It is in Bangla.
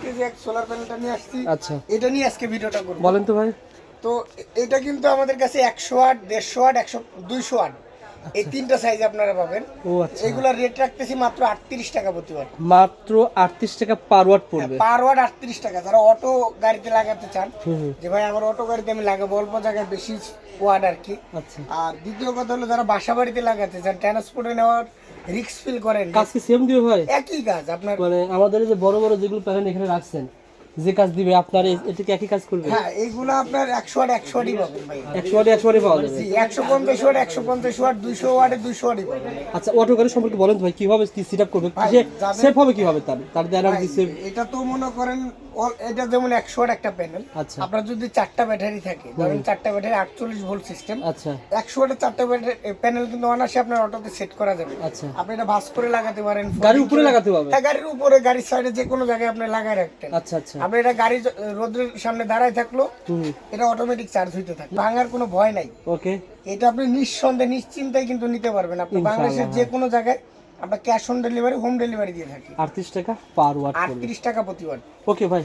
আজকে যে এক সোলার প্যানেলটা নিয়ে আসছি, আচ্ছা এটা নিয়ে আজকে ভিডিওটা করব। বলেন তো ভাই। তো এটা কিন্তু আমাদের কাছে 100 ওয়াট, 150 ওয়াট, 100, 200 ওয়াট, এই তিনটা সাইজ আপনারা পাবেন। ও আচ্ছা, এগুলা রেট রাখতেছি মাত্র 38 টাকা প্রতি ওয়াট। মাত্র 38 টাকা পার ওয়াট পড়বে। পার ওয়াট 38 টাকা। যারা অটো গাড়িতে লাগাতে চান, হুম, যে ভাই আমার অটো গাড়িতে আমি লাগাবো অল্প জায়গায় বেশি ওয়াট আর কি। আচ্ছা আর দ্বিতীয় কথা হলো যারা বাসা বাড়িতে লাগাতে চান, ট্রান্সপোর্টে নেওয়ার রিস্ক ফিল করেন, কাজ কি সেম দিবে ভাই? একই কাজ আপনার। মানে আমাদের এই যে বড় বড় যেগুলো প্যানেল এখানে রাখছেন, যে কাজ দিবে আপনার এটা কি একই কাজ করবে? হ্যাঁ, এইগুলো আপনার 100 ওয়াট 100 ওয়াটই পাবেন ভাই। 100 ওয়াটে 100 ওয়াটে পাওয়া যাবে। জি, 150 ওয়াট 150 ওয়াট, 200 ওয়াটে 200 ওয়াটই পাবেন। আচ্ছা অটো গাড়ি সম্পর্কে বলেন তো ভাই, কিভাবে কি সেটআপ করবে, ভাই, কিসে যাদের- সেফ হবে, কিভাবে তার দিয়ে ভাই, এনার্জি সেভ? এটা তো মনে করেন এটা যেমন 100 ওয়াট একটা প্যানেল, আচ্ছা আপনার যদি 4টা ব্যাটারি থাকে, ধরেন 4টা ব্যাটারি 48 ভোল্ট সিস্টেম, আচ্ছা 100 ওয়াটের 4টা প্যানেল কিন্তু অনায়াসে আপনার অটোতে সেট করা যাবে। আচ্ছা, আপনি এটা ভাঁজ করে লাগাতে পারেন, গাড়ির উপরে লাগাতে পারবে? হ্যাঁ, গাড়ির উপরে, গাড়ির সাইডে যে কোনো জায়গায় আপনি লাগায় রাখতেন। আচ্ছা আচ্ছা, আপনি এটা গাড়ি রোদের সামনে দাঁড়ায় থাকলো, হুম, এটা অটোমেটিক চার্জ হইতে থাকে, ভাঙার কোনো ভয় নাই। ওকে, এটা আপনি নিঃসন্দেহে নিশ্চিন্তায় কিন্তু নিতে পারবেন। আপনি ইনশাআল্লাহ, বাংলাদেশের যে কোনো জায়গায় আমরা cash on delivery, home delivery দিয়ে থাকি। 38 টাকা পার ওয়াট পড়বে। 38 টাকা প্রতি ওয়াট। ওকে ভাই,